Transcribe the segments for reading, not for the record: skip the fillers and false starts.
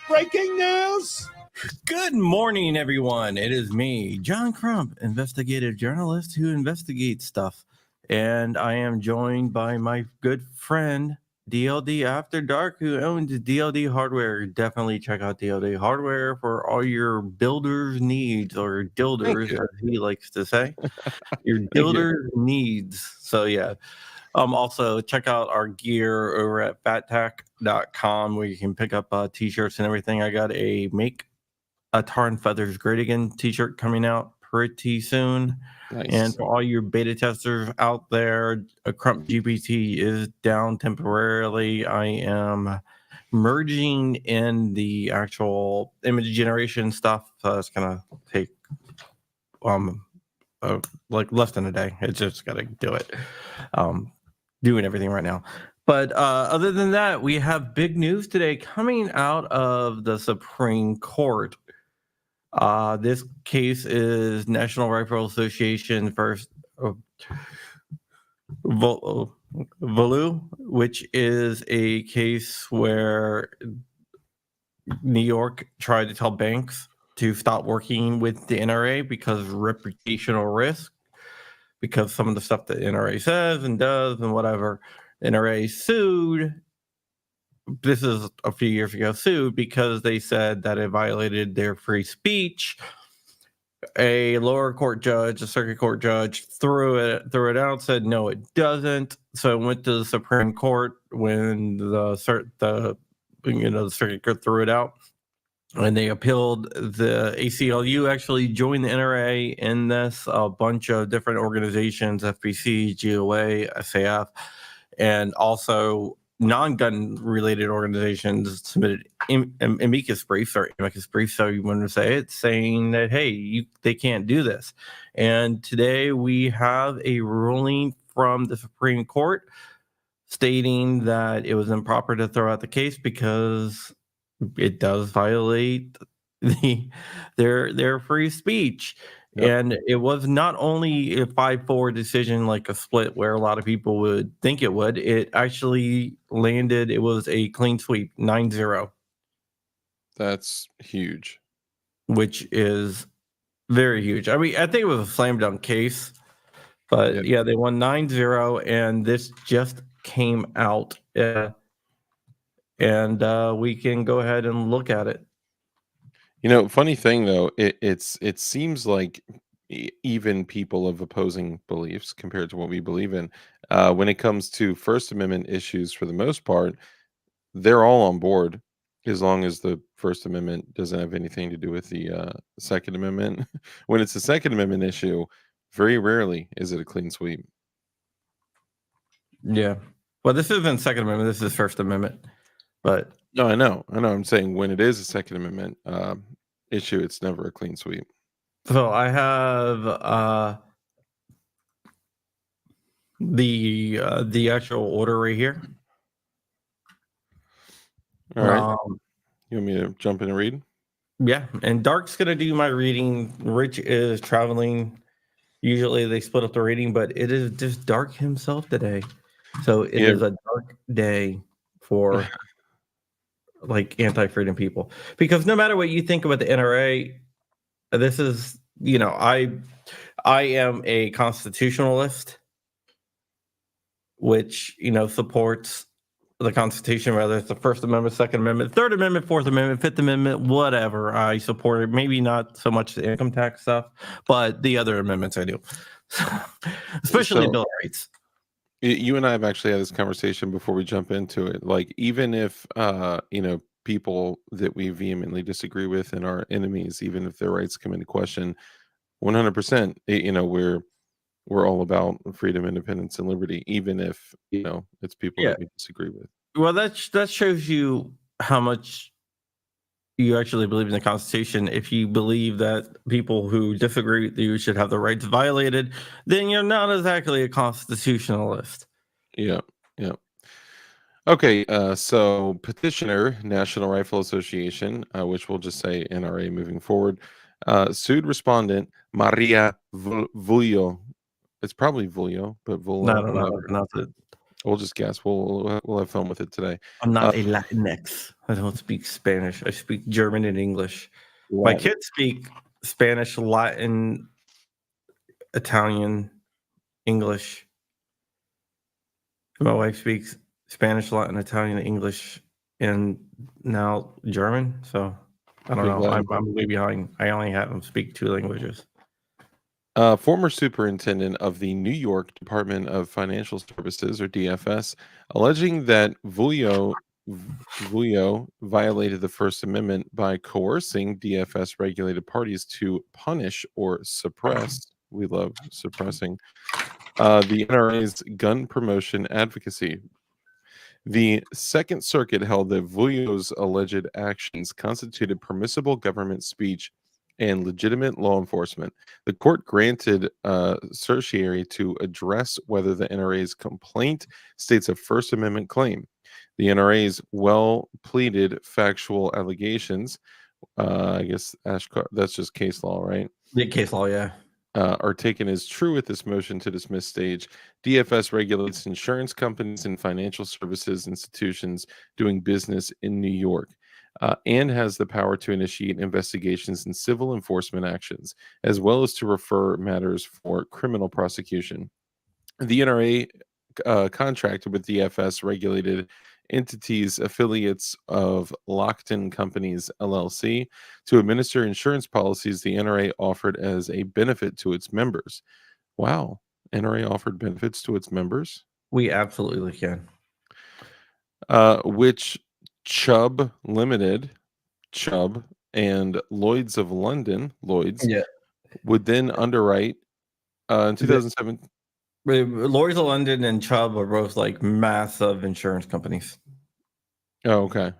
Breaking news! Good morning, everyone. It is me, John Crump, investigative journalist who investigates stuff. And I am joined by my good friend, DLD After Dark, who owns DLD Hardware. Definitely check out DLD Hardware for all your builder's needs, or dilders, as he likes to say. Your dilders needs. So, yeah. Also, check out our gear over at fattack.com, where you can pick up t-shirts and everything. I got a Make a Tar and Feathers Great Again t-shirt coming out pretty soon. Nice. And for all your beta testers out there, Crump GPT is down temporarily. I am merging in the actual image generation stuff. So it's gonna take like less than a day. It's just gotta do it. Doing everything right now. But other than that, we have big news today coming out of the Supreme Court. This case is National Rifle Association versus Volu, which is a case where New York tried to tell banks to stop working with the NRA because of reputational risk, because some of the stuff that NRA says and does and whatever. NRA sued, this is a few years ago, sued because they said that it violated their free speech. A lower court judge, a circuit court judge, threw it out, said no, it doesn't. So it went to the Supreme Court when the circuit court threw it out. And they appealed. The ACLU actually joined the NRA in this. A bunch of different organizations, FBC, GOA, SAF, and also non-gun related organizations submitted amicus briefs, so you want to say it, saying that, hey, they can't do this. And today we have a ruling from the Supreme Court stating that it was improper to throw out the case because it does violate their free speech. Yep. And it was not only a 5-4 decision like a split where a lot of people would think it would. It actually landed, it was a clean sweep, 9-0. That's huge. Which is very huge. I mean, I think it was a slam dunk case. But yeah, they won 9-0, and this just came out. And we can go ahead and look at it. You know, funny thing though, it seems like even people of opposing beliefs compared to what we believe in, when it comes to First Amendment issues, for the most part, they're all on board as long as the First Amendment doesn't have anything to do with the Second Amendment. When it's a Second Amendment issue, very rarely is it a clean sweep. Yeah. Well, this isn't Second Amendment. This is First Amendment. But no, I know. I'm saying when it is a Second Amendment issue, it's never a clean sweep. So I have the actual order right here. All right. You want me to jump in and read? Yeah, and Dark's gonna do my reading. Rich is traveling. Usually they split up the reading, but it is just Dark himself today. So it is a dark day for like anti-freedom people, because no matter what you think about the NRA, This is, I am a constitutionalist, which, supports the Constitution, whether it's the First Amendment, Second Amendment, Third Amendment, Fourth Amendment, Fifth Amendment, whatever. I support it. Maybe not so much the income tax stuff, but the other amendments I do, especially So Bill of Rights. you and I have actually had this conversation before we jump into it. Like, even if people that we vehemently disagree with and are enemies, even if their rights come into question, 100%, we're all about freedom, independence, and liberty, even if it's people Yeah. that we disagree with. Well, that shows you how much you actually believe in the Constitution. If you believe that people who disagree with you should have their rights violated, then you're not exactly a constitutionalist. Yeah, yeah. Okay, so petitioner, National Rifle Association, which we'll just say NRA moving forward, sued respondent Maria Vulio. It's probably Vulio, but No, I Vullo, don't know how to whatever. pronounce it. We'll just guess. We'll have fun with it today. I'm not a Latinx. I don't speak Spanish. I speak German and English. My Latin. kids speak Spanish, Latin, Italian, English. My wife speaks Spanish, Latin, Italian, English, and now German. So I don't Okay, know. glad. I'm way behind. I only have them speak 2 languages. Former superintendent of the New York Department of Financial Services, or DFS, alleging that Vulio violated the First Amendment by coercing DFS regulated parties to punish or suppress. We love suppressing the NRA's gun promotion advocacy. The Second Circuit held that Vulio's alleged actions constituted permissible government speech and legitimate law enforcement. The court granted certiorari to address whether the NRA's complaint states a First Amendment claim. The NRA's well pleaded factual allegations, I guess that's just case law, right? The case law, yeah. Are taken as true at this motion to dismiss stage. DFS regulates insurance companies and financial services institutions doing business in New York, and has the power to initiate investigations and civil enforcement actions, as well as to refer matters for criminal prosecution. The NRA contracted with DFS regulated entities, affiliates of Lockton Companies LLC, to administer insurance policies the NRA offered as a benefit to its members. Wow, NRA offered benefits to its members, We absolutely can. which Chubb Limited, Chubb, and Lloyd's of London, Lloyd's, Yeah. would then underwrite in 2007. Lloyd's of London and Chubb are both like massive insurance companies. Oh, okay.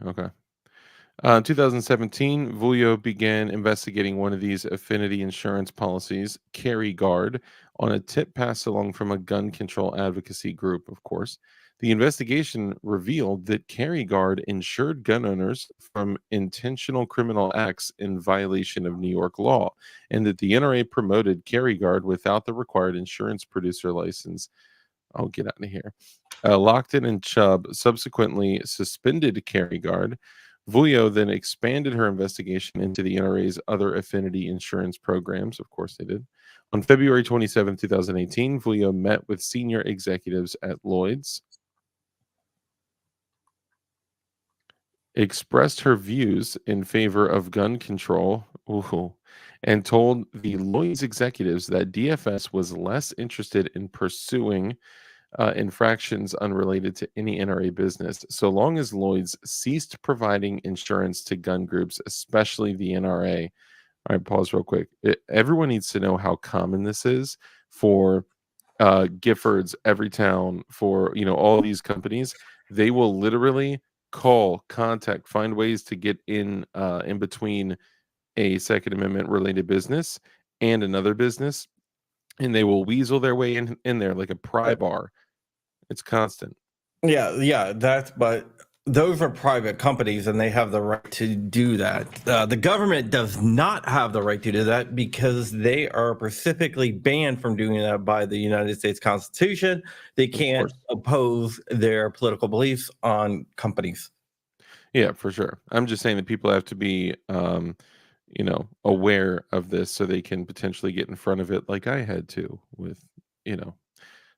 In 2017, Vulio began investigating one of these affinity insurance policies, Carry Guard, on a tip passed along from a gun control advocacy group, of course. The investigation revealed that Carry Guard insured gun owners from intentional criminal acts in violation of New York law, and that the NRA promoted Carry Guard without the required insurance producer license. I'll get out of here. Lockton and Chubb subsequently suspended Carry Guard. Vulio then expanded her investigation into the NRA's other affinity insurance programs. Of course, they did. On February 27, 2018, Vulio met with senior executives at Lloyd's, expressed her views in favor of gun control, and told the Lloyd's executives that DFS was less interested in pursuing infractions unrelated to any NRA business, so long as Lloyd's ceased providing insurance to gun groups, especially the NRA. All right, pause real quick. Everyone needs to know how common this is for Giffords, Everytown, for all these companies. They will literally call, contact, find ways to get in between a Second Amendment related business and another business, and they will weasel their way in there like a pry bar. It's constant. Yeah, but those are private companies and they have the right to do that. The government does not have the right to do that because they are specifically banned from doing that by the United States Constitution. They can't oppose their political beliefs on companies. Yeah, for sure. I'm just saying that people have to be aware of this so they can potentially get in front of it like I had to with,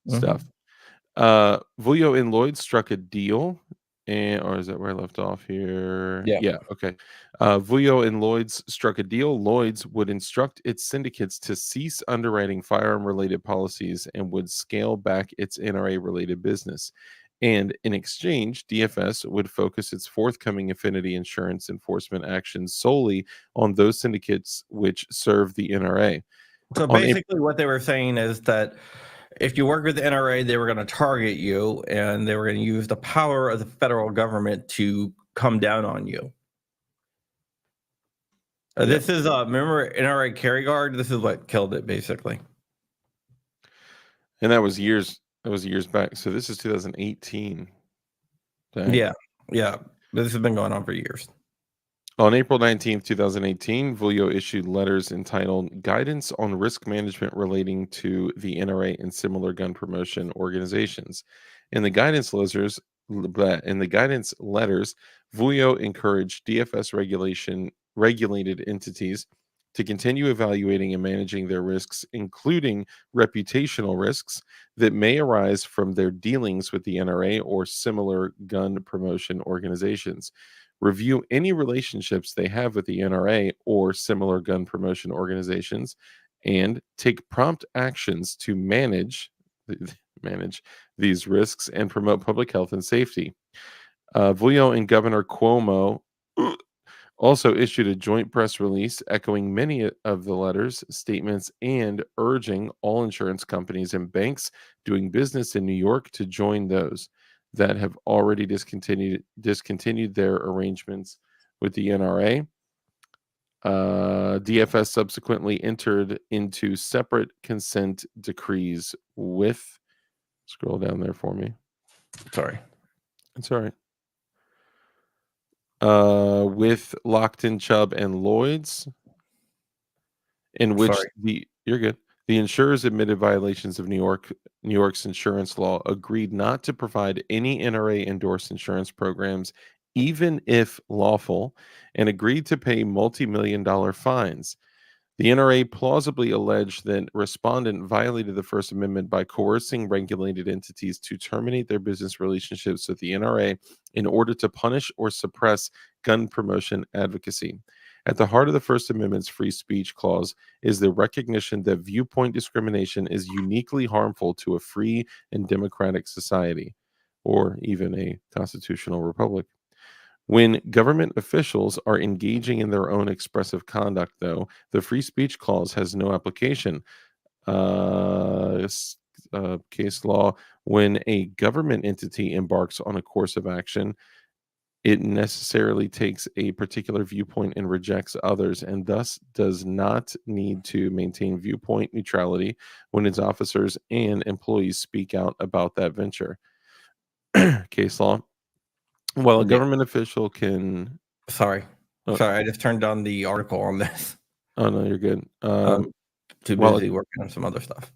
stuff. Vuyo and Lloyd struck a deal, or is that where I left off here? Yeah. Yeah, okay. Vuyo and Lloyd's struck a deal. Lloyd's would instruct its syndicates to cease underwriting firearm-related policies and would scale back its NRA-related business. And in exchange, DFS would focus its forthcoming affinity insurance enforcement actions solely on those syndicates which serve the NRA. So On basically, what they were saying is that if you work with the NRA, they were going to target you and they were going to use the power of the federal government to come down on you. This is, remember NRA Carry Guard? This is what killed it, basically. And that was years back. So this is 2018. Dang. Yeah. This has been going on for years. On April 19th, 2018, Vuyo issued letters entitled Guidance on Risk Management Relating to the NRA and Similar Gun Promotion Organizations. In the guidance letters, Vuyo encouraged DFS regulated entities to continue evaluating and managing their risks, including reputational risks that may arise from their dealings with the NRA or similar gun promotion organizations. Review any relationships they have with the NRA or similar gun promotion organizations, and take prompt actions to manage these risks and promote public health and safety. Vuyo and Governor Cuomo also issued a joint press release echoing many of the letters, statements, and urging all insurance companies and banks doing business in New York to join those that have already discontinued their arrangements with the NRA. DFS subsequently entered into separate consent decrees with, scroll down there for me. Sorry. It's all right. With Lockton, Chubb, and Lloyd's, in which you're good. The insurers admitted violations of New York's insurance law, agreed not to provide any NRA endorsed insurance programs, even if lawful, and agreed to pay multi-million-dollar fines. The NRA plausibly alleged that respondent violated the First Amendment by coercing regulated entities to terminate their business relationships with the NRA in order to punish or suppress gun promotion advocacy. At the heart of the First Amendment's free speech clause is the recognition that viewpoint discrimination is uniquely harmful to a free and democratic society, or even a constitutional republic. When government officials are engaging in their own expressive conduct, though, the free speech clause has no application. Case law, when a government entity embarks on a course of action, it necessarily takes a particular viewpoint and rejects others, and thus does not need to maintain viewpoint neutrality when its officers and employees speak out about that venture. Case law. Well, a government official can. Sorry, I just turned on the article on this. Oh no, you're good. Too busy working on some other stuff.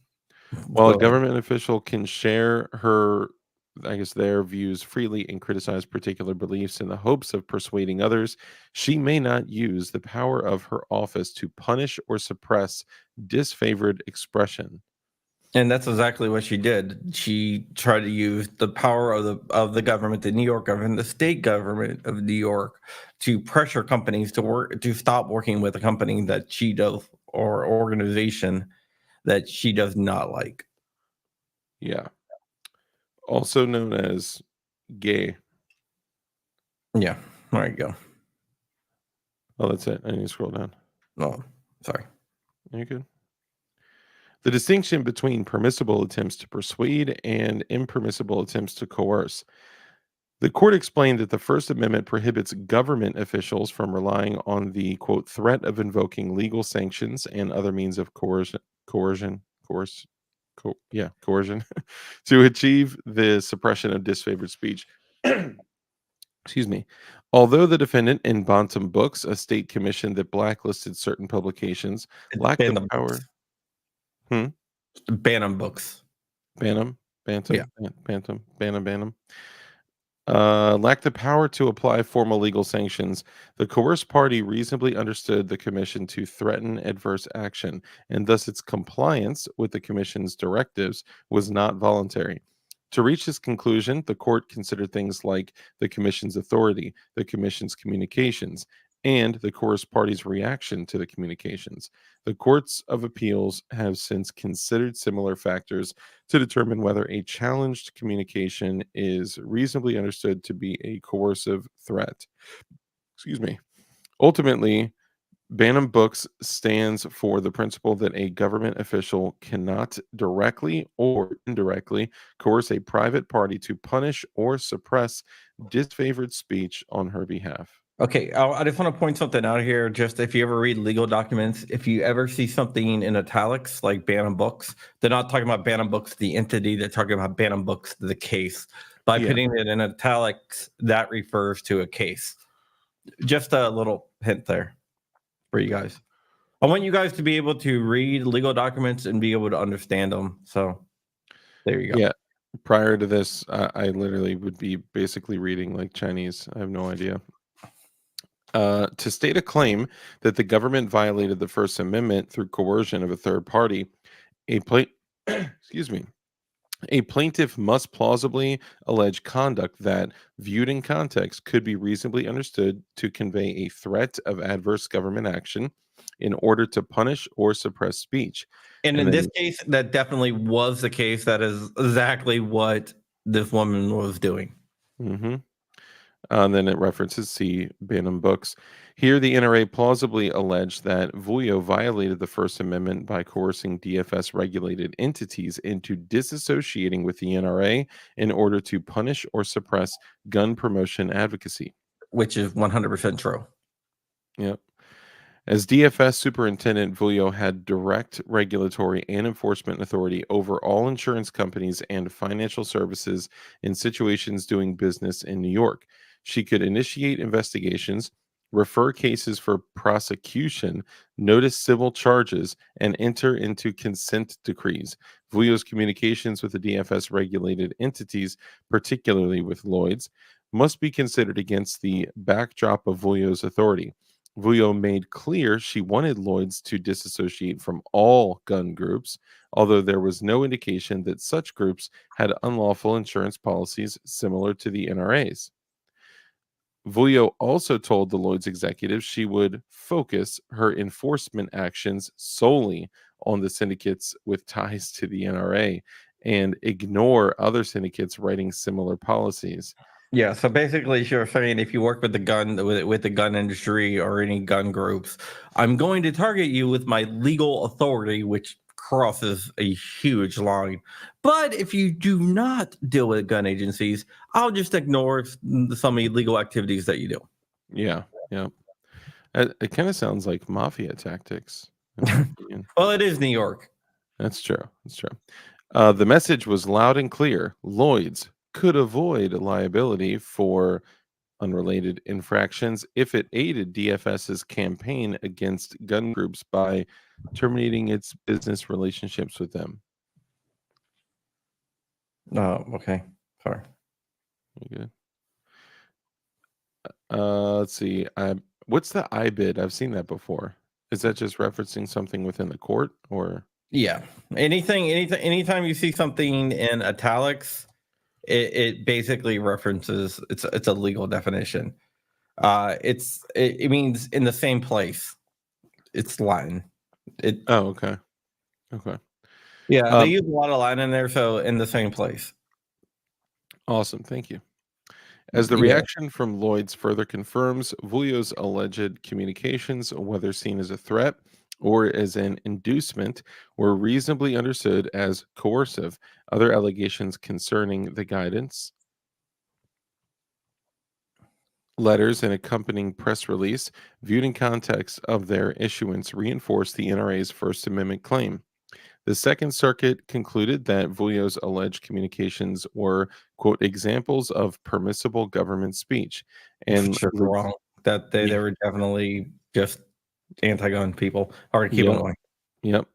While a government official can share their views freely and criticize particular beliefs in the hopes of persuading others, she may not use the power of her office to punish or suppress disfavored expression. And that's exactly what she did. She tried to use the power of the government, the New York government, the state government of New York, to pressure companies to stop working with a company that she does, or organization that she does not like. Yeah. Also known as gay. Yeah. There you go. Oh, that's it. I need to scroll down. Oh, sorry. You're good. The distinction between permissible attempts to persuade and impermissible attempts to coerce. The court explained that the First Amendment prohibits government officials from relying on the, quote, threat of invoking legal sanctions and other means of coercion to achieve the suppression of disfavored speech. Excuse me. Although the defendant in Bantam Books, a state commission that blacklisted certain publications, lacked the power. Bantam Books. Bantam. Yeah. Bantam. Lacked the power to apply formal legal sanctions. The coerced party reasonably understood the commission to threaten adverse action, and thus its compliance with the commission's directives was not voluntary. To reach this conclusion, the court considered things like the commission's authority, the commission's communications, and the coerced party's reaction to the communications. The courts of appeals have since considered similar factors to determine whether a challenged communication is reasonably understood to be a coercive threat. Excuse me. Ultimately, Banham Books stands for the principle that a government official cannot directly or indirectly coerce a private party to punish or suppress disfavored speech on her behalf. Okay, I just want to point something out here. Just if you ever read legal documents, if you ever see something in italics like Banham Books, they're not talking about Banham Books, the entity, they're talking about Banham Books, the case. By Yeah. putting it in italics, that refers to a case. Just a little hint there for you guys. I want you guys to be able to read legal documents and be able to understand them. So there you go. Yeah. Prior to this, I literally would be basically reading like Chinese. I have no idea. To state a claim that the government violated the First Amendment through coercion of a third party, a excuse me, a plaintiff must plausibly allege conduct that, viewed in context, could be reasonably understood to convey a threat of adverse government action in order to punish or suppress speech. And And in this then, case, that definitely was the case. That is exactly what this woman was doing. mhm. And then it references C. Banham Books. Here, the NRA plausibly alleged that Vuyo violated the First Amendment by coercing DFS regulated entities into disassociating with the NRA in order to punish or suppress gun promotion advocacy. Which is 100% true. Yep. As DFS superintendent, Vuyo had direct regulatory and enforcement authority over all insurance companies and financial services in situations doing business in New York. She could initiate investigations, refer cases for prosecution, notice civil charges, and enter into consent decrees. Vuyo's communications with the DFS regulated entities, particularly with Lloyd's, must be considered against the backdrop of Vuyo's authority. Vuyo made clear she wanted Lloyd's to disassociate from all gun groups, although there was no indication that such groups had unlawful insurance policies similar to the NRA's. Vuyo also told the Lloyd's executives she would focus her enforcement actions solely on the syndicates with ties to the NRA and ignore other syndicates writing similar policies. Yeah, so basically, you're saying if you work with the with the gun industry or any gun groups, I'm going to target you with my legal authority, which crosses a huge line. But if you do not deal with gun agencies, I'll just ignore some illegal activities that you do. Yeah, yeah. It kind of sounds like mafia tactics, in my opinion. Well, it is New York. That's true. That's true. The message was loud and clear. Lloyd's could avoid liability for unrelated infractions if it aided DFS's campaign against gun groups by terminating its business relationships with them. Oh, okay. Sorry. Very good. Let's see. What's the IBID? I've seen that before. Is that just referencing something within the court, or? Yeah. Anytime you see something in italics, it basically references it's a legal definition. It means in the same place. It's Latin. Oh, okay. Okay. Yeah, they use a lot of Latin in there, so in the same place. Awesome. Thank you. As the Yeah. reaction from Lloyd's further confirms, Vuyo's alleged communications, whether seen as a threat or as an inducement, were reasonably understood as coercive. Other allegations concerning the guidance, letters, and accompanying press release, viewed in context of their issuance, reinforce the NRA's First Amendment claim. The Second Circuit concluded that Vuyo's alleged communications were, quote, examples of permissible government speech. And Which is wrong. That they Yeah. were definitely just anti-gun people. All right, keep Yep. on going. Yep.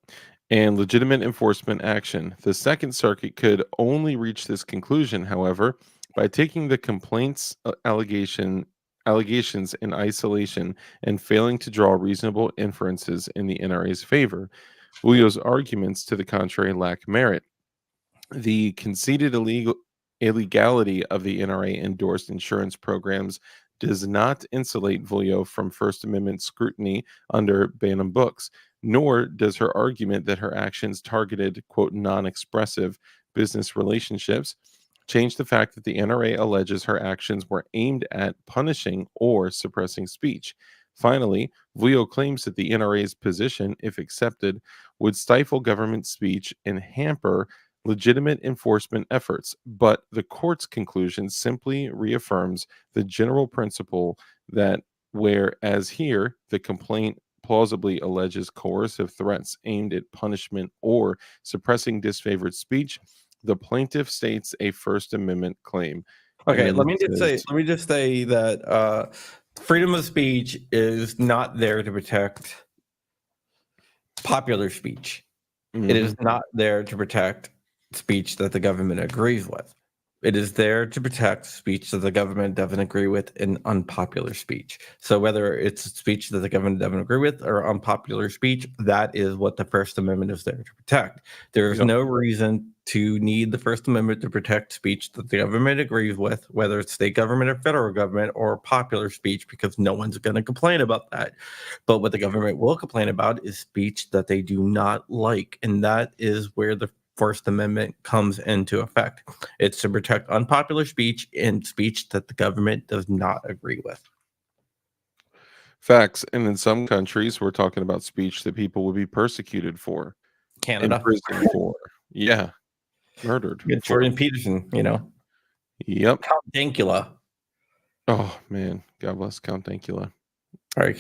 And legitimate enforcement action. The Second Circuit could only reach this conclusion, however, By taking the complaints allegations in isolation and failing to draw reasonable inferences in the NRA's favor, Vulio's arguments to the contrary lack merit. The conceded illegality of the NRA endorsed insurance programs does not insulate Vulio from First Amendment scrutiny under Banham Books, nor does her argument that her actions targeted, quote, non expressive business relationships change the fact that the NRA alleges her actions were aimed at punishing or suppressing speech. Finally, Vulio claims that the NRA's position, if accepted, would stifle government speech and hamper legitimate enforcement efforts, but the court's conclusion simply reaffirms the general principle that whereas here the complaint plausibly alleges coercive threats aimed at punishment or suppressing disfavored speech, the plaintiff states a First Amendment claim. Okay, let me just say that freedom of speech is not there to protect popular speech. It is not there to protect speech that the government agrees with. It is there to protect speech that the government doesn't agree with and unpopular speech. So whether it's speech that the government doesn't agree with or unpopular speech, that is what the First Amendment is there to protect. There is no reason to need the First Amendment to protect speech that the government agrees with, whether it's state government or federal government or popular speech, because no one's going to complain about that. But what the government will complain about is speech that they do not like. And that is where the First Amendment comes into effect. It's to protect unpopular speech and speech that the government does not agree with. Facts. And in some countries, we're talking about speech that people would be persecuted for, Canada. imprisoned for. Yeah. Murdered. Good Jordan Peterson, you know. Yep. Count Dankula. Oh, man. God bless Count Dankula. All right,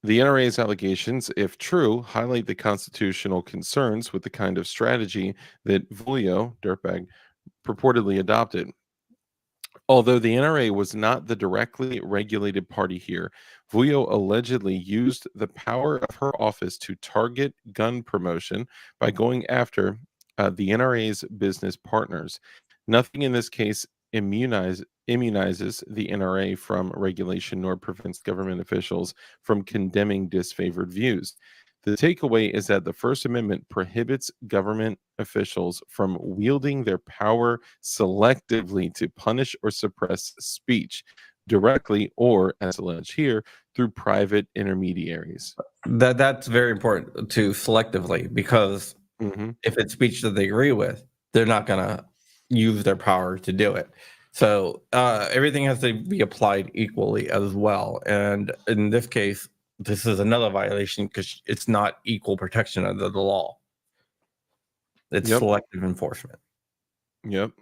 the NRA's allegations, if true, highlight the constitutional concerns with the kind of strategy that Vulio, dirtbag, purportedly adopted. Although the NRA was not the directly regulated party here, Vulio allegedly used the power of her office to target gun promotion by going after the NRA's business partners. Nothing in this case immunizes the NRA from regulation nor prevents government officials from condemning disfavored views. The takeaway is that the First Amendment prohibits government officials from wielding their power selectively to punish or suppress speech directly or, as alleged here, through private intermediaries. That's very important to selectively, because if it's speech that they agree with, they're not going to use their power to do it. So everything has to be applied equally as well. And in this case, this is another violation because it's not equal protection under the law. It's selective enforcement. Yep.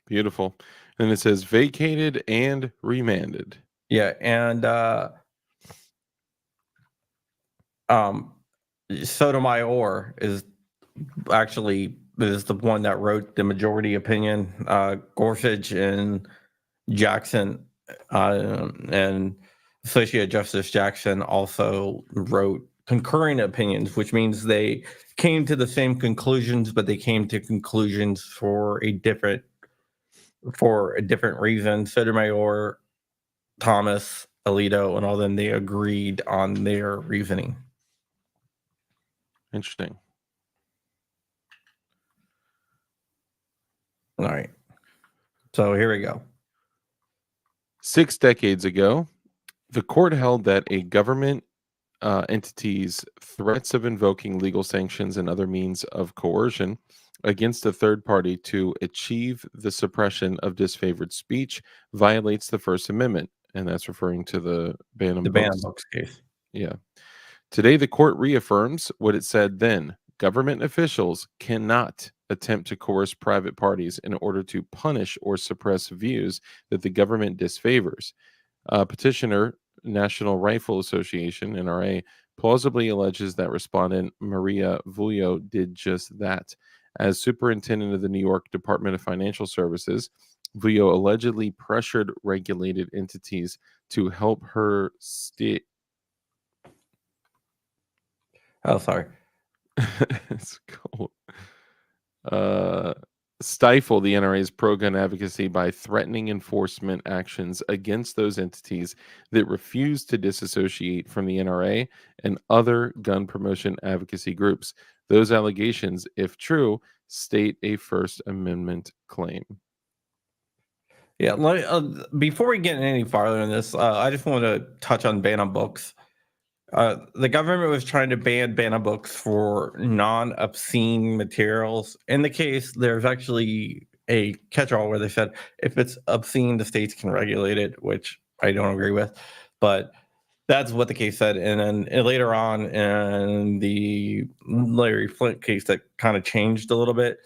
Beautiful. And it says vacated and remanded. Yeah. And Sotomayor is the one that wrote the majority opinion. Gorsuch and Jackson and Associate Justice Jackson also wrote concurring opinions, which means they came to the same conclusions, but they came to conclusions for a different reason. Sotomayor, Thomas, Alito, and all them, they agreed on their reasoning. Interesting. All right. So here we go. 6 decades ago, the court held that a government entity's threats of invoking legal sanctions and other means of coercion against a third party to achieve the suppression of disfavored speech violates the First Amendment. And that's referring to the Banham Books case. Yeah. Today, the court reaffirms what it said then. Government officials cannot attempt to coerce private parties in order to punish or suppress views that the government disfavors. Petitioner, National Rifle Association, NRA, plausibly alleges that respondent Maria Vulio did just that. As superintendent of the New York Department of Financial Services, Vulio allegedly pressured regulated entities to help her Oh, sorry. it's cool. stifle the NRA's pro-gun advocacy by threatening enforcement actions against those entities that refuse to disassociate from the NRA and other gun promotion advocacy groups. Those allegations, if true, state a First Amendment claim. Yeah, before we get any farther in this, I just want to touch on ban on books. The government was trying to ban books for non-obscene materials. In the case, there's actually a catch-all where they said if it's obscene, the states can regulate it, which I don't agree with. But that's what the case said. And then later on in the Larry Flint case, that kind of changed a little bit.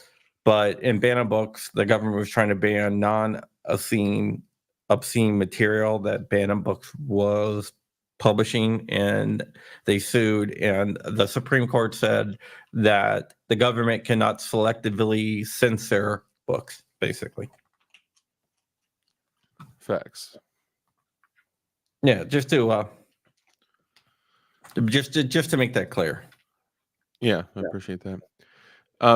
But in ban on books, the government was trying to ban non-obscene material that ban on books was publishing, and they sued. And the Supreme Court said that the government cannot selectively censor books, basically. Facts. Yeah, just to make that clear. Yeah, I appreciate that.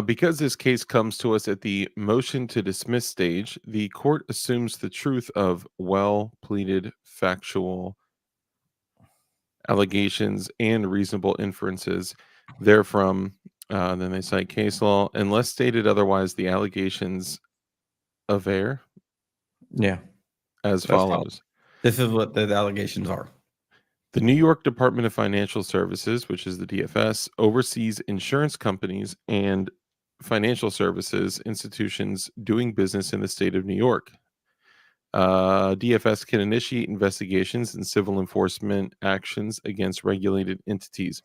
Because this case comes to us at the motion to dismiss stage, the court assumes the truth of well-pleaded factual allegations and reasonable inferences therefrom. Then they cite case law. Unless stated otherwise, the allegations aver Yeah, as that's follows. this is what the allegations are. The New York Department of Financial Services, which is the DFS, oversees insurance companies and financial services institutions doing business in the state of New York. DFS can initiate investigations and civil enforcement actions against regulated entities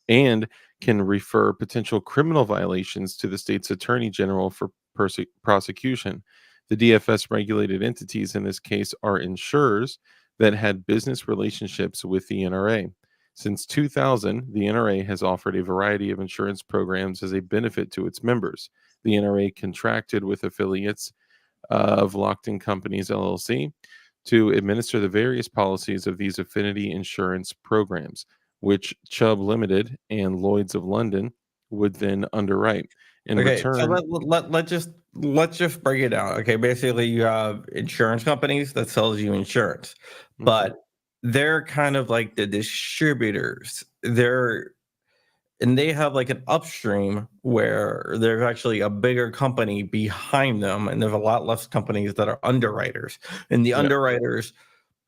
and can refer potential criminal violations to the state's attorney general for prosecution. The DFS regulated entities in this case are insurers that had business relationships with the NRA. Since 2000, the NRA has offered a variety of insurance programs as a benefit to its members. The NRA contracted with affiliates of Lockton Companies LLC to administer the various policies of these affinity insurance programs, which Chubb Limited and Lloyd's of London would then underwrite. In Okay, so return, let's just break it down. Okay, basically you have insurance companies that sells you insurance, but they're kind of like the distributors. They have like an upstream where there's actually a bigger company behind them, and there's a lot less companies that are underwriters. And the underwriters,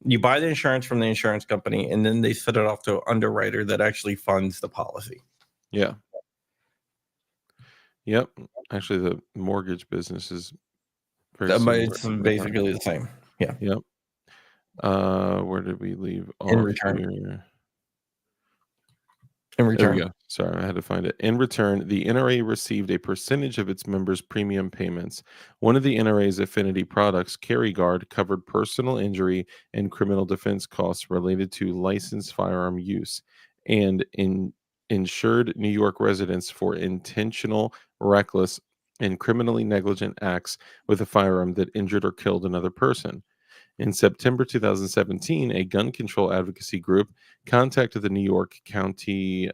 you buy the insurance from the insurance company, and then they set it off to an underwriter that actually funds the policy. Yeah. Yep. Actually, the mortgage business is very But similar. it's basically the same. Yeah. Yep. Where did we leave In off return. here? In There we return. go. Sorry, I had to find it. In return, the NRA received a percentage of its members' premium payments. One of the NRA's affinity products, Carry Guard, covered personal injury and criminal defense costs related to licensed firearm use and insured New York residents for intentional, reckless, and criminally negligent acts with a firearm that injured or killed another person. In September 2017, a gun control advocacy group contacted the New York County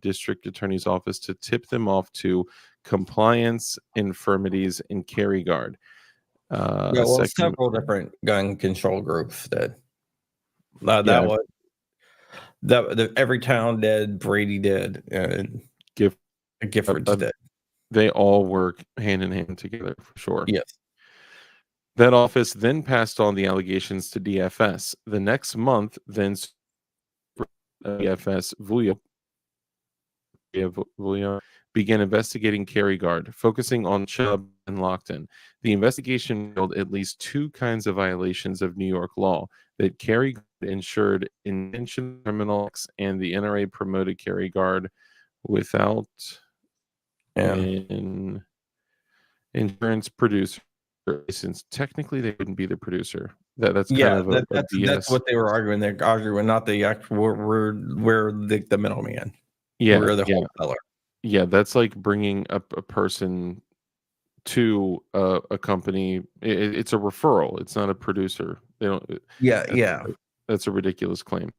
District Attorney's Office to tip them off to compliance infirmities in Carry Guard. Several different gun control groups did. Every town did, Brady did, and Giffords did. They all work hand in hand together for sure. Yes. That office then passed on the allegations to DFS. The next month, then DFS Vuya began investigating Carry Guard, focusing on Chubb and Lockton. The investigation revealed at least two kinds of violations of New York law: that Carry Guard insured intentional criminal acts, and the NRA promoted Carry Guard without an insurance producer license. Technically, they wouldn't be the producer. That's what they were arguing. They're arguing not the actual. We're the middleman. Yeah, we're the wholesaler. Yeah, that's like bringing up a person to a company. It's a referral. It's not a producer. They don't. That's a ridiculous claim.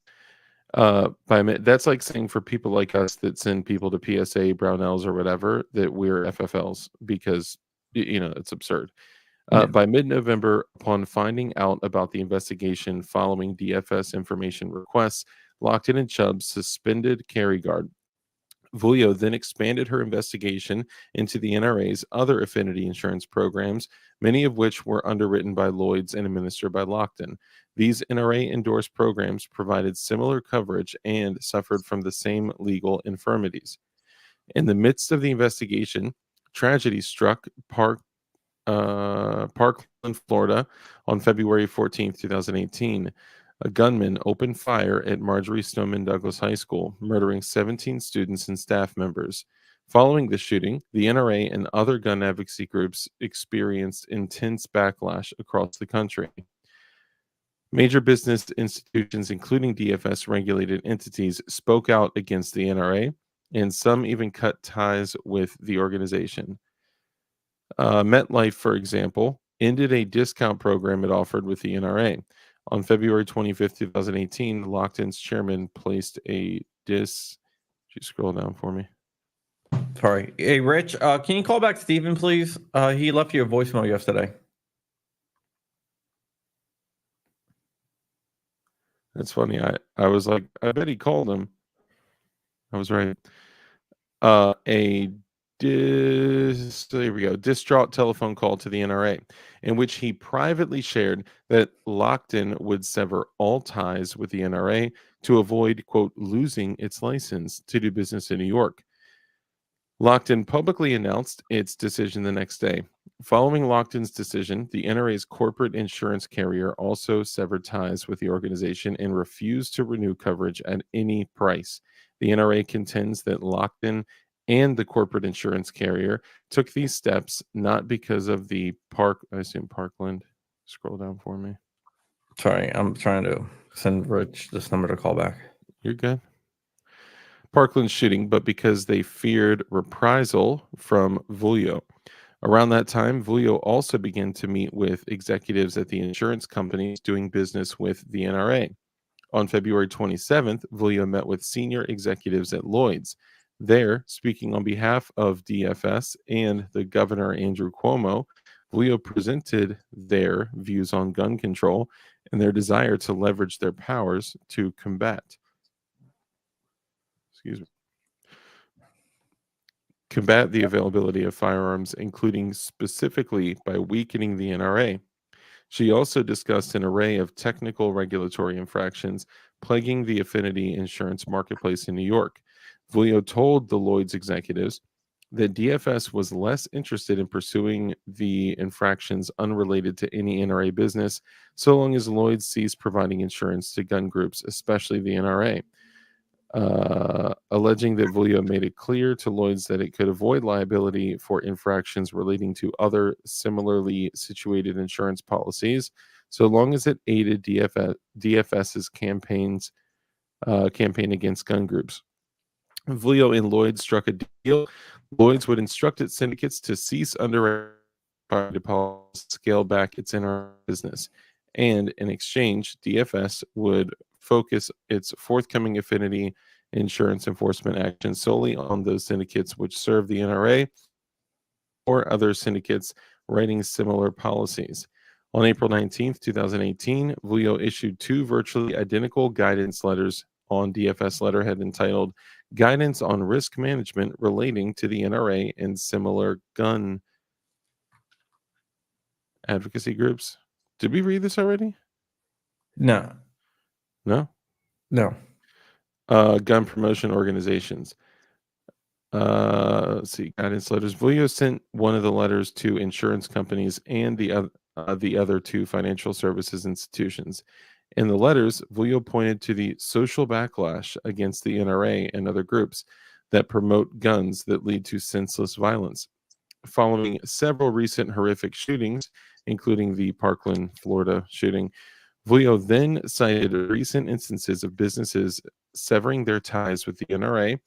That's like saying for people like us that send people to PSA, Brownells, or whatever, that we're FFLs because it's absurd. Yeah. By mid-November, upon finding out about the investigation following DFS information requests, Lockton and Chubb suspended Kerryguard. Vulio then expanded her investigation into the NRA's other affinity insurance programs, many of which were underwritten by Lloyd's and administered by Lockton. These NRA-endorsed programs provided similar coverage and suffered from the same legal infirmities. In the midst of the investigation, tragedy struck Parkland, Florida, on February 14th, 2018. A gunman opened fire at Marjorie Stoneman Douglas High School, murdering 17 students and staff members. Following the shooting, the NRA and other gun advocacy groups experienced intense backlash across the country. Major business institutions, including DFS regulated entities, spoke out against the NRA, and some even cut ties with the organization. MetLife, for example, ended a discount program it offered with the NRA. On February 25th, 2018, Lockton's chairman placed a Could you scroll down for me? Sorry. Hey, Rich, can you call back Steven, please? He left you a voicemail yesterday. That's funny. I was like, I bet he called him. I was right. There we go. Distraught telephone call to the NRA, in which he privately shared that Lockton would sever all ties with the NRA to avoid, quote, losing its license to do business in New York. Lockton publicly announced its decision the next day. Following Lockton's decision, the NRA's corporate insurance carrier also severed ties with the organization and refused to renew coverage at any price. The NRA contends that Lockton and the corporate insurance carrier took these steps not because of the Parkland. Scroll down for me. Sorry, I'm trying to send Rich this number to call back. You're good. Parkland shooting, but because they feared reprisal from Vulio. Around that time, Vulio also began to meet with executives at the insurance companies doing business with the NRA. On February 27th, Vulio met with senior executives at Lloyd's. There, speaking on behalf of DFS and the governor Andrew Cuomo, Vulio presented their views on gun control and their desire to leverage their powers to combat the availability of firearms, including specifically by weakening the NRA. She also discussed an array of technical regulatory infractions plaguing the affinity insurance marketplace in New York. Vulio told the Lloyd's executives that DFS was less interested in pursuing the infractions unrelated to any NRA business, so long as Lloyd's ceased providing insurance to gun groups, especially the NRA. Alleging that Vulio made it clear to Lloyd's that it could avoid liability for infractions relating to other similarly situated insurance policies, so long as it aided DFS's campaign against gun groups. Vulio and Lloyd's struck a deal. Lloyd's would instruct its syndicates to cease underwriting to scale back its NRA business, and in exchange, DFS would focus its forthcoming affinity insurance enforcement action solely on those syndicates which serve the NRA or other syndicates writing similar policies. On April 19th, 2018, Vulio issued two virtually identical guidance letters on DFS letterhead entitled Guidance on Risk Management Relating to the NRA and Similar Gun Advocacy Groups. Did we read this already? No. No? No. Gun promotion organizations. Let's see, guidance letters. Vulio sent one of the letters to insurance companies and the other two financial services institutions. In the letters, Vulio pointed to the social backlash against the NRA and other groups that promote guns that lead to senseless violence. Following several recent horrific shootings, including the Parkland, Florida shooting, Vulio then cited recent instances of businesses severing their ties with the NRA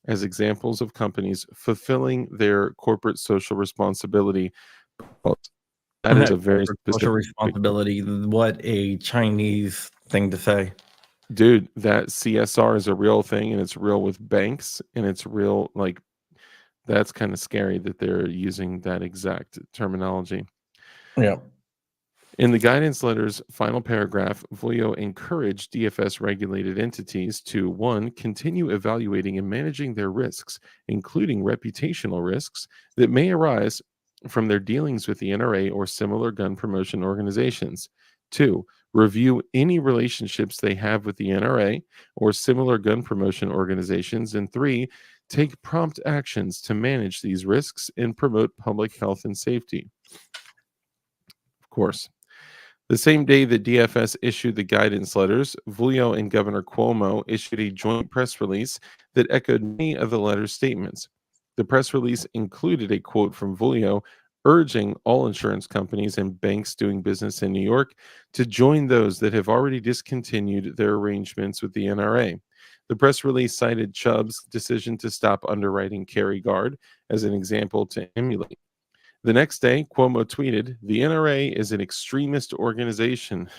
as examples of companies fulfilling their corporate social responsibility. That is a very specific social responsibility. What a Chinese thing to say. Dude, that CSR is a real thing, and it's real with banks, and it's real, like, That's kind of scary that they're using that exact terminology. Yeah. In the guidance letter's final paragraph, Voyo encouraged DFS regulated entities to 1. Continue evaluating and managing their risks, including reputational risks that may arise from their dealings with the NRA or similar gun promotion organizations. 2. Review any relationships they have with the NRA or similar gun promotion organizations. And 3. Take prompt actions to manage these risks and promote public health and safety. Of course. The same day that DFS issued the guidance letters, Voyo and Governor Cuomo issued a joint press release that echoed many of the letter's statements. The press release included a quote from Voyo urging all insurance companies and banks doing business in New York to join those that have already discontinued their arrangements with the NRA. The press release cited Chubb's decision to stop underwriting Carry Guard as an example to emulate. The next day, Cuomo tweeted, "The NRA is an extremist organization.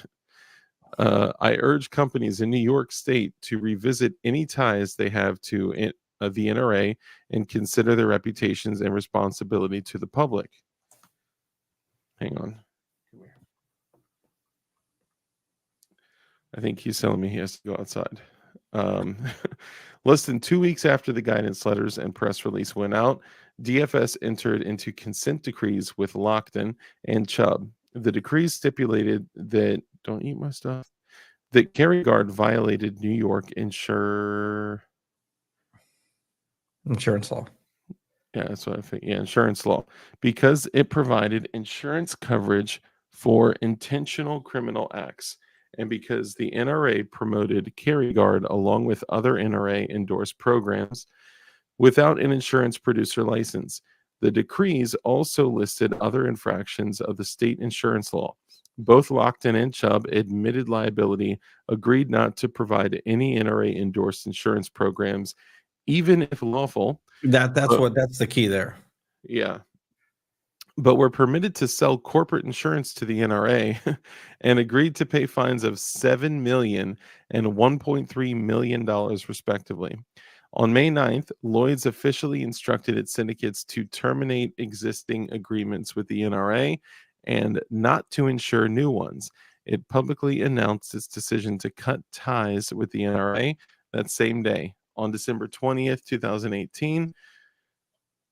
I urge companies in New York State to revisit any ties they have to the NRA and consider their reputations and responsibility to the public." Hang on. I think he's telling me he has to go outside. Less than 2 weeks after the guidance letters and press release went out, DFS entered into consent decrees with Lockton and Chubb. The decrees stipulated that, don't eat my stuff, that Carry Guard violated New York insurance law. Yeah, that's what I think. Yeah, insurance law, because it provided insurance coverage for intentional criminal acts, and because the NRA promoted Carry Guard along with other NRA endorsed programs without an insurance producer license. The decrees also listed other infractions of the state insurance law. Both Lockton and Chubb admitted liability, agreed not to provide any NRA endorsed insurance programs, even if lawful. That's the key there. Yeah. But were permitted to sell corporate insurance to the NRA and agreed to pay fines of $7 million and $1.3 million, respectively. On May 9th, Lloyd's officially instructed its syndicates to terminate existing agreements with the NRA and not to insure new ones. It publicly announced its decision to cut ties with the NRA that same day. On December 20th, 2018,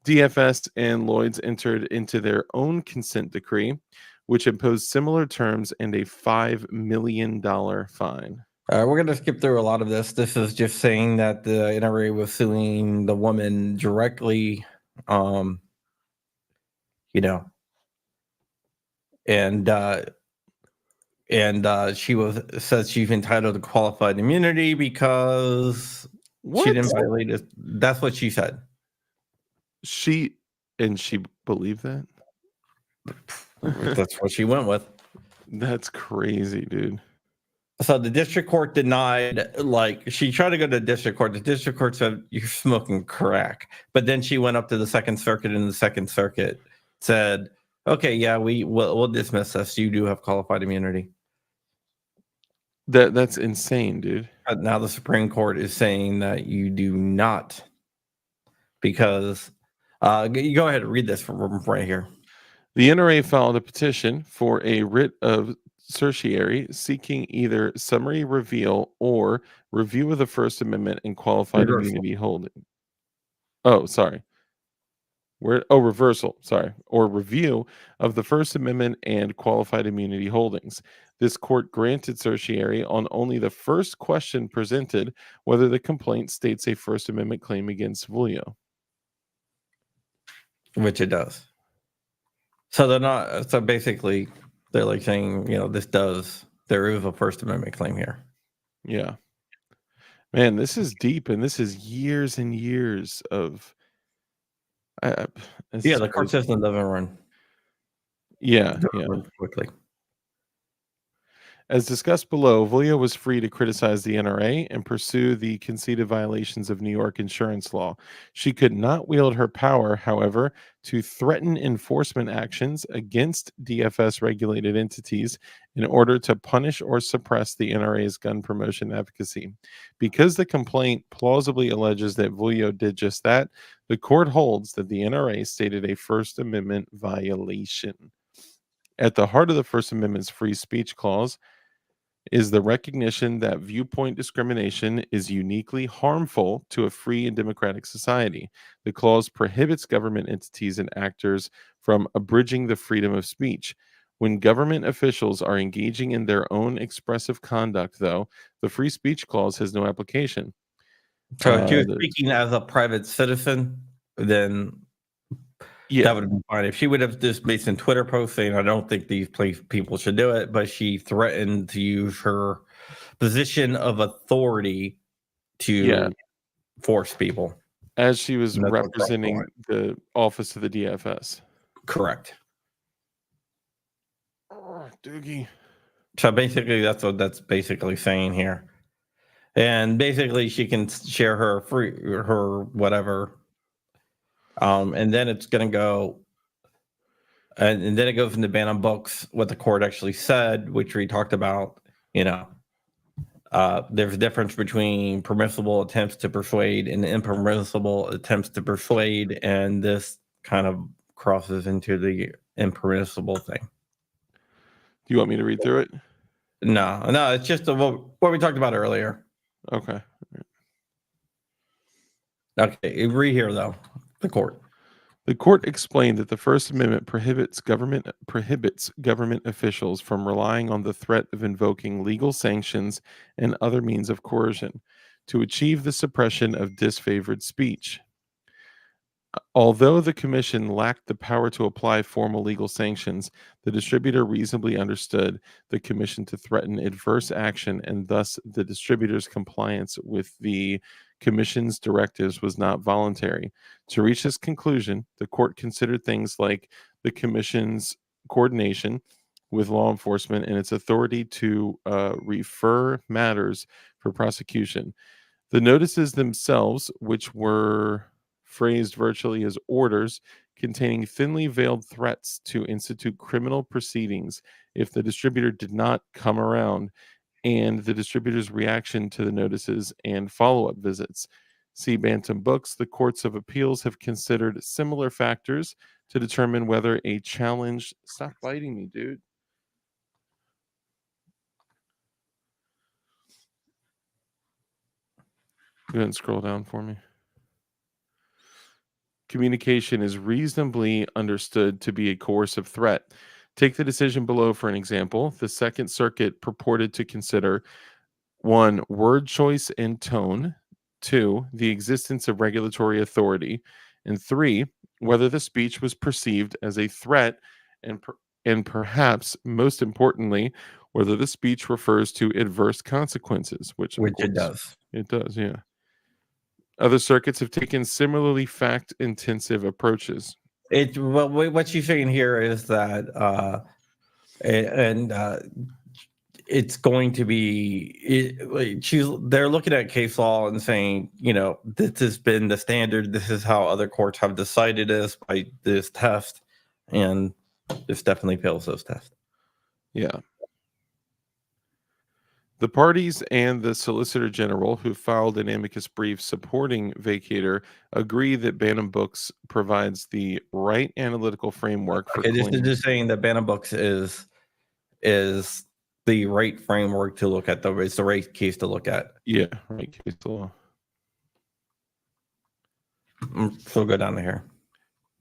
DFS and Lloyd's entered into their own consent decree, which imposed similar terms and a $5 million fine. We're going to skip through a lot of this. This is just saying that the NRA was suing the woman directly, and she says she's entitled to qualified immunity because she didn't violate it. That's what she said. She believed that? That's what she went with. That's crazy, dude. So the district court denied, she tried to go to the district court. The district court said, "You're smoking crack." But then she went up to the Second Circuit, and the Second Circuit said, "Okay, yeah, we'll dismiss this. You do have qualified immunity." That's insane, dude. But now the Supreme Court is saying that you do not, because you go ahead and read this from right here. The NRA filed a petition for a writ of certiorari seeking either summary reveal or review of the First Amendment and qualified immunity holding. Reversal. Or review of the First Amendment and qualified immunity holdings. This court granted certiorari on only the first question presented, whether the complaint states a First Amendment claim against Voyo. Which it does. So they're not. So basically, they're saying, there is a First Amendment claim here. Yeah. Man, this is deep, and this is years and years of. The court system doesn't run. Yeah, Run quickly. As discussed below, Vulio was free to criticize the NRA and pursue the conceded violations of New York insurance law. She could not wield her power, however, to threaten enforcement actions against DFS regulated entities in order to punish or suppress the NRA's gun promotion advocacy. Because the complaint plausibly alleges that Vulio did just that, the court holds that the NRA stated a First Amendment violation. At the heart of the First Amendment's free speech clause is the recognition that viewpoint discrimination is uniquely harmful to a free and democratic society. The clause prohibits government entities and actors from abridging the freedom of speech. When government officials are engaging in their own expressive conduct, though, the free speech clause has no application. So if she was The- speaking as a private citizen, then yeah, that would have been fine. If she would have just made some Twitter posts saying, I don't think these people should do it, but she threatened to use her position of authority to yeah, force people. as she was And that's what Trump representing wanted. the office of the DFS. Correct. Doogie. So basically, that's what that's basically saying here. And basically, she can share her whatever. And then it's going to go. And then it goes into ban on books, what the court actually said, which we talked about. There's a difference between permissible attempts to persuade and impermissible attempts to persuade. And this kind of crosses into the impermissible thing. Do you want me to read through it? No, it's just what we talked about earlier. Okay. Okay, read here, though, the court. The court explained that the First Amendment prohibits government officials from relying on the threat of invoking legal sanctions and other means of coercion to achieve the suppression of disfavored speech. Although the commission lacked the power to apply formal legal sanctions, the distributor reasonably understood the commission to threaten adverse action, and thus the distributor's compliance with the commission's directives was not voluntary. To reach this conclusion, the court considered things like the commission's coordination with law enforcement and its authority to refer matters for prosecution. The notices themselves, which were phrased virtually as orders, containing thinly veiled threats to institute criminal proceedings if the distributor did not come around, and the distributor's reaction to the notices and follow-up visits. See Bantam Books. The courts of appeals have considered similar factors to determine whether a challenge... Stop biting me, dude. Go ahead and scroll down for me. Communication is reasonably understood to be a coercive threat. Take the decision below for an example. The Second Circuit purported to consider 1. Word choice and tone, 2. The existence of regulatory authority, and 3. Whether the speech was perceived as a threat, and perhaps most importantly, whether the speech refers to adverse consequences, which It does. It does, yeah. Other circuits have taken similarly fact-intensive approaches. What she's saying here is that, it's going to be. They're looking at case law and saying, this has been the standard. This is how other courts have decided this by this test, and this definitely fails those tests. Yeah. The parties and the Solicitor General, who filed an amicus brief supporting vacator, agree that Bantam Books provides the right analytical framework for This is claims. just saying that Bantam Books is the right framework to look at. It's the right case to look at. Yeah, right case law. So go down to here.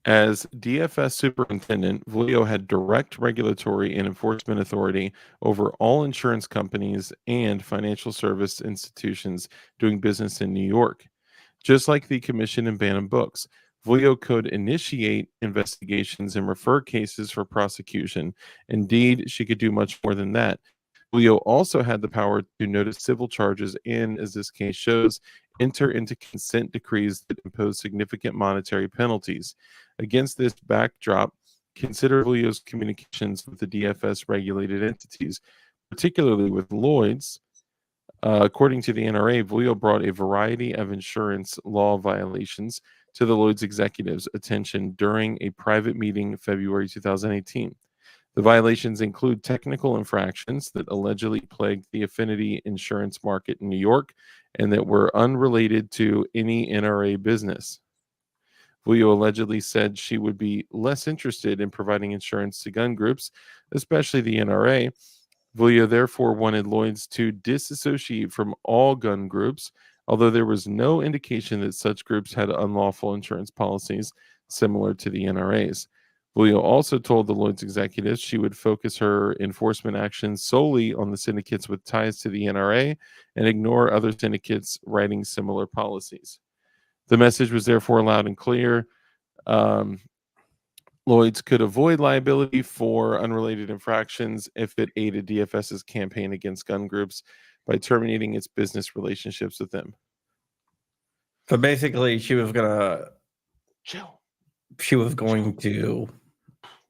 As DFS superintendent, Vulio had direct regulatory and enforcement authority over all insurance companies and financial service institutions doing business in New York. Just like the commission in Bantam Books, Vulio could initiate investigations and refer cases for prosecution. Indeed, she could do much more than that. Vulio also had the power to notice civil charges and, as this case shows, enter into consent decrees that impose significant monetary penalties. Against this backdrop, consider Vulio's communications with the DFS regulated entities. particularly with Lloyd's. According to the NRA, Vulio brought a variety of insurance law violations to the Lloyd's executives' attention during a private meeting in February 2018. The violations include technical infractions that allegedly plagued the affinity insurance market in New York and that were unrelated to any NRA business. Vulio allegedly said she would be less interested in providing insurance to gun groups, especially the NRA. Vulio therefore wanted Lloyd's to disassociate from all gun groups, although there was no indication that such groups had unlawful insurance policies similar to the NRA's. Vulio also told the Lloyd's executives she would focus her enforcement actions solely on the syndicates with ties to the NRA and ignore other syndicates writing similar policies. The message was therefore loud and clear. Lloyd's could avoid liability for unrelated infractions if it aided DFS's campaign against gun groups by terminating its business relationships with them. So basically, she was going to,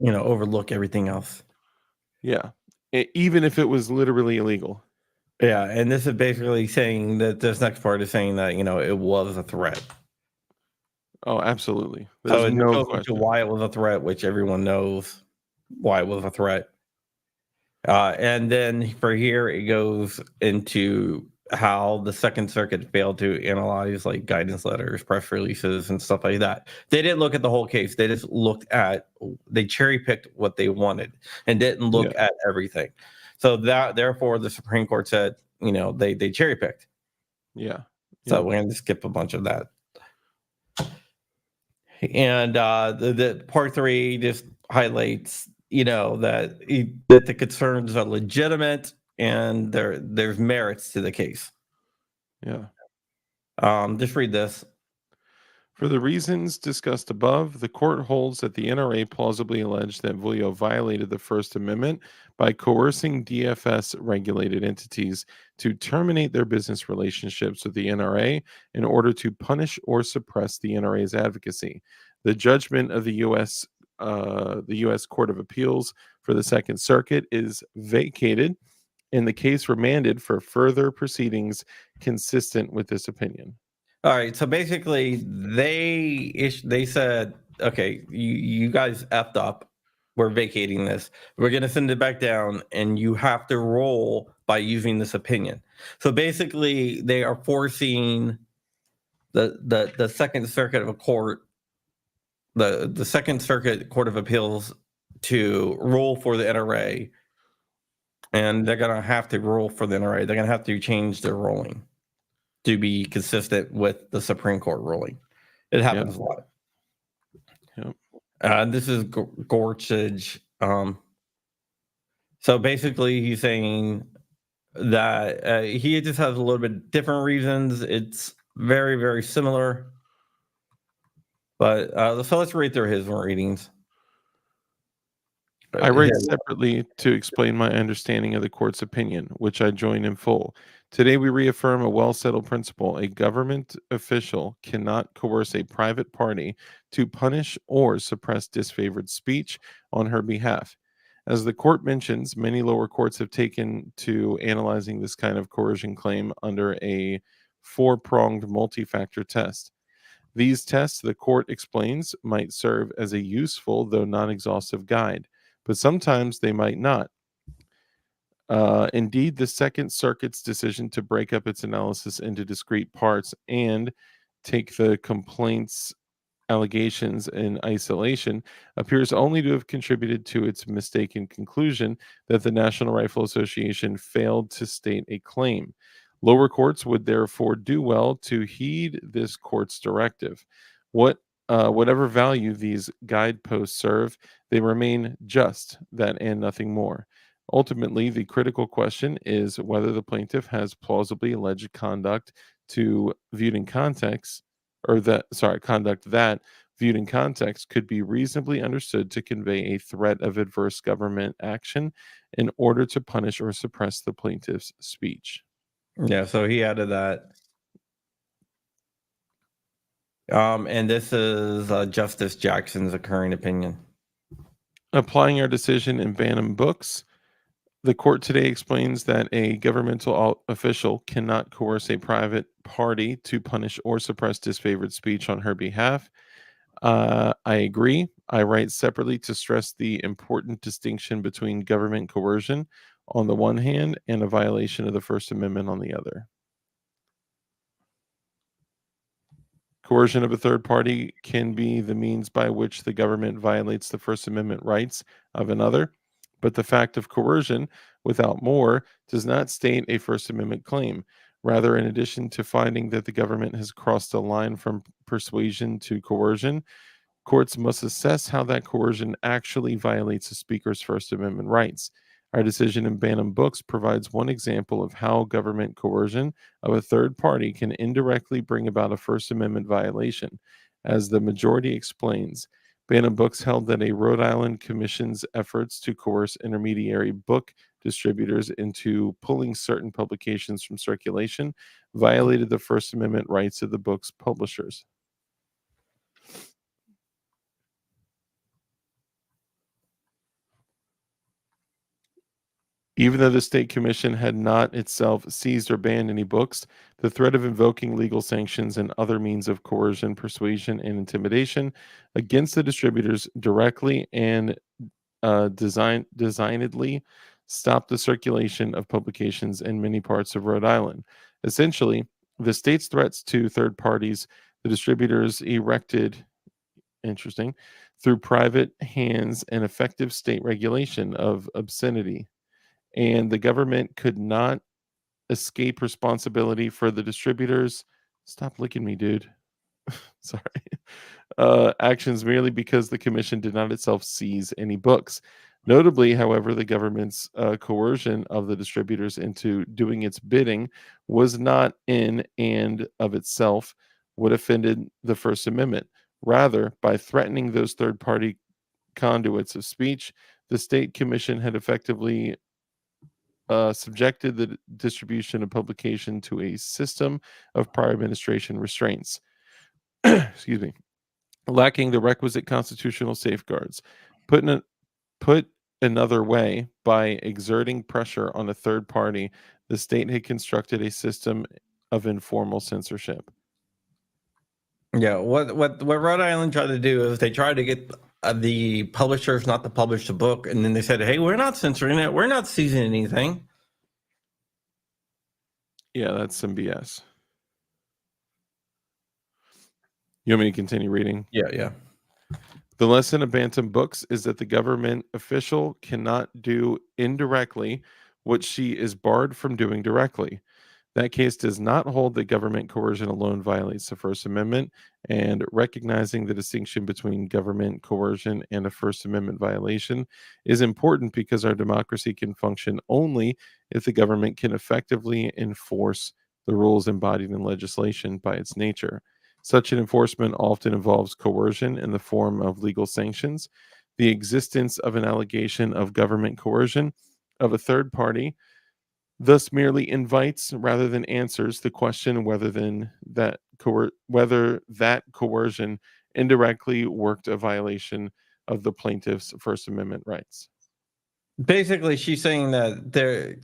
overlook everything else. Yeah. Even if it was literally illegal. Yeah. And this is basically saying that this next part is saying that, it was a threat. Oh, absolutely. So There's it no goes question. into why it was a threat, which everyone knows why it was a threat. And then for here, it goes into how the Second Circuit failed to analyze like guidance letters, press releases, and stuff like that. They didn't look at the whole case. They just they cherry picked what they wanted and didn't look at everything. So therefore, the Supreme Court said, they cherry picked. Yeah. So we're going to skip a bunch of that. And the part 3 just highlights, that the concerns are legitimate and there's merits to the case. Yeah. Just read this. For the reasons discussed above, the court holds that the NRA plausibly alleged that Vulio violated the First Amendment by coercing DFS-regulated entities to terminate their business relationships with the NRA in order to punish or suppress the NRA's advocacy. The judgment of the U.S. Court of Appeals for the Second Circuit is vacated, and the case remanded for further proceedings consistent with this opinion. All right, so basically they said, okay, you guys effed up. We're vacating this. We're going to send it back down, and you have to roll by using this opinion. So basically, they are forcing the Second Circuit of a court, the Second Circuit Court of Appeals, to rule for the NRA, and they're going to have to rule for the NRA. They're going to have to change their ruling to be consistent with the Supreme Court ruling. It happens a lot. Yep. This is Gorsuch. So basically, he's saying that he just has a little bit different reasons. It's very, very similar. But so let's read through his readings. I write separately to explain my understanding of the court's opinion, which I join in full. Today, we reaffirm a well-settled principle. A government official cannot coerce a private party to punish or suppress disfavored speech on her behalf. As the court mentions, many lower courts have taken to analyzing this kind of coercion claim under a four-pronged multi-factor test. These tests, the court explains, might serve as a useful, though non-exhaustive guide, but sometimes they might not. Indeed, the Second Circuit's decision to break up its analysis into discrete parts and take the complaint's allegations in isolation appears only to have contributed to its mistaken conclusion that the National Rifle Association failed to state a claim. Lower courts would therefore do well to heed this court's directive. Whatever value these guideposts serve, they remain just that and nothing more. Ultimately, the critical question is whether the plaintiff has plausibly alleged conduct viewed in context, conduct that viewed in context could be reasonably understood to convey a threat of adverse government action in order to punish or suppress the plaintiff's speech. Yeah, so he added that. And this is Justice Jackson's occurring opinion. Applying our decision in Bantam Books, The court today explains that a governmental official cannot coerce a private party to punish or suppress disfavored speech on her behalf. I agree. I write separately to stress the important distinction between government coercion on the one hand and a violation of the First Amendment on the other. Coercion of a third party can be the means by which the government violates the First Amendment rights of another, but the fact of coercion, without more, does not state a First Amendment claim. Rather, in addition to finding that the government has crossed a line from persuasion to coercion, courts must assess how that coercion actually violates the speaker's First Amendment rights. Our decision in Bantam Books provides one example of how government coercion of a third party can indirectly bring about a First Amendment violation. As the majority explains, Bantam Books held that a Rhode Island commission's efforts to coerce intermediary book distributors into pulling certain publications from circulation violated the First Amendment rights of the book's publishers. Even though the state commission had not itself seized or banned any books, the threat of invoking legal sanctions and other means of coercion, persuasion, and intimidation against the distributors directly and designedly stopped the circulation of publications in many parts of Rhode Island. Essentially, the state's threats to third parties, the distributors erected, interesting, through private hands and effective state regulation of obscenity. And the government could not escape responsibility for the distributors. Stop licking me, dude. Sorry. Actions merely because the commission did not itself seize any books. Notably, however, the government's coercion of the distributors into doing its bidding was not in and of itself what offended the First Amendment. Rather, by threatening those third-party conduits of speech, the state commission had effectively subjected the distribution of publication to a system of prior administration restraints. Excuse me. Lacking the requisite constitutional safeguards. Put another way, by exerting pressure on a third party, the state had constructed a system of informal censorship. Yeah, what Rhode Island tried to do is they tried to get the publishers not to publish the book, and then they said, "Hey, we're not censoring it. We're not seizing anything." Yeah, that's some BS. You want me to continue reading? Yeah. The lesson of Bantam Books is that the government official cannot do indirectly what she is barred from doing directly. That case does not hold that government coercion alone violates the First Amendment, and recognizing the distinction between government coercion and a First Amendment violation is important because our democracy can function only if the government can effectively enforce the rules embodied in legislation by its nature. Such an enforcement often involves coercion in the form of legal sanctions. The existence of an allegation of government coercion of a third party thus merely invites rather than answers the question whether that coercion indirectly worked a violation of the plaintiff's First Amendment rights. Basically, she's saying that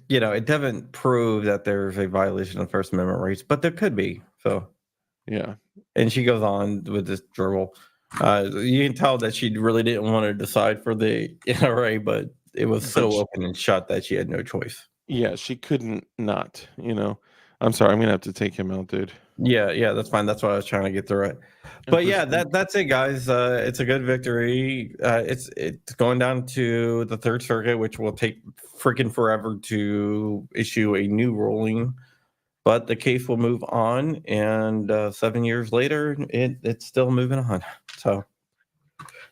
it doesn't prove that there's a violation of First Amendment rights, but there could be. So, yeah. And she goes on with this dribble. You can tell that she really didn't want to decide for the NRA, but it was so open and shut that she had no choice. Yeah, she couldn't not, I'm sorry, I'm going to have to take him out, dude. Yeah, that's fine. That's why I was trying to get through it. But yeah, that's it, guys. It's a good victory. It's going down to the Third Circuit, which will take freaking forever to issue a new ruling. But the case will move on, and 7 years later, it's still moving on. So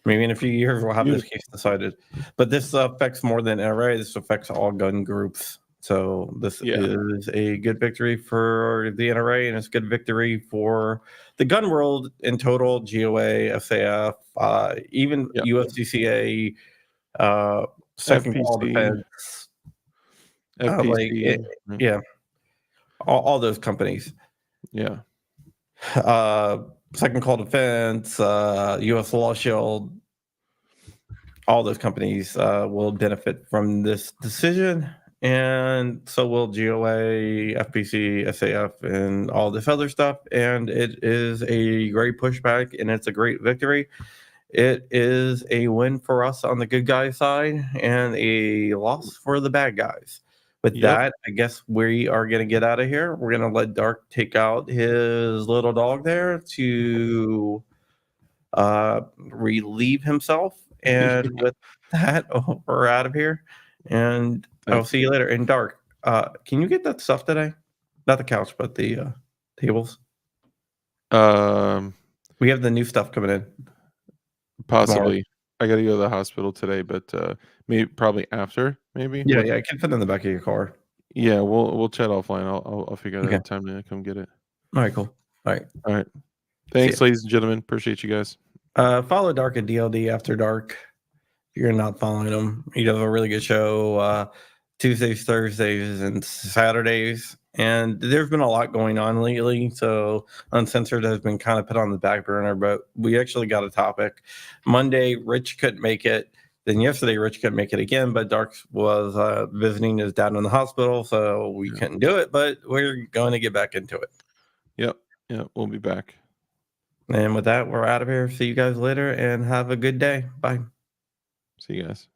maybe in a few years we'll have this case decided. But this affects more than NRA. This affects all gun groups. So this is a good victory for the NRA, and it's a good victory for the gun world in total. GOA, SAF, even USCCA, Second Call Defense, FPC, all those companies. Yeah. Second Call Defense, U.S. Law Shield, all those companies will benefit from this decision. and so will GOA, FPC, SAF, and all this other stuff. And it is a great pushback, and it's a great victory. It is a win for us on the good guy side and a loss for the bad guys. With Yep. that, I guess we are going to get out of here. We're going to let Dark take out his little dog there to relieve himself. And with that, we're out of here. And I'll Thanks. see you later. And Dark, can you get that stuff today? Not the couch, but the tables. We have the new stuff coming in. Possibly. I got to go to the hospital today, but maybe probably after. Maybe. Yeah, yeah, I can fit in the back of your car. Yeah, we'll chat offline. I'll figure out Okay. a time to come get it. All right, cool. All right. All right. Thanks, ya. ladies and gentlemen. Appreciate you guys. Follow Dark at DLD After Dark. If you're not following him, he does a really good show Tuesdays, Thursdays, and Saturdays. And there's been a lot going on lately, so Uncensored has been kind of put on the back burner. But we actually got a topic. Monday, Rich couldn't make it. Then yesterday, Rich couldn't make it again, but Dark was visiting his dad in the hospital, so we couldn't do it. But we're going to get back into it. Yep. We'll be back. And with that, we're out of here. See you guys later, and have a good day. Bye. See you guys.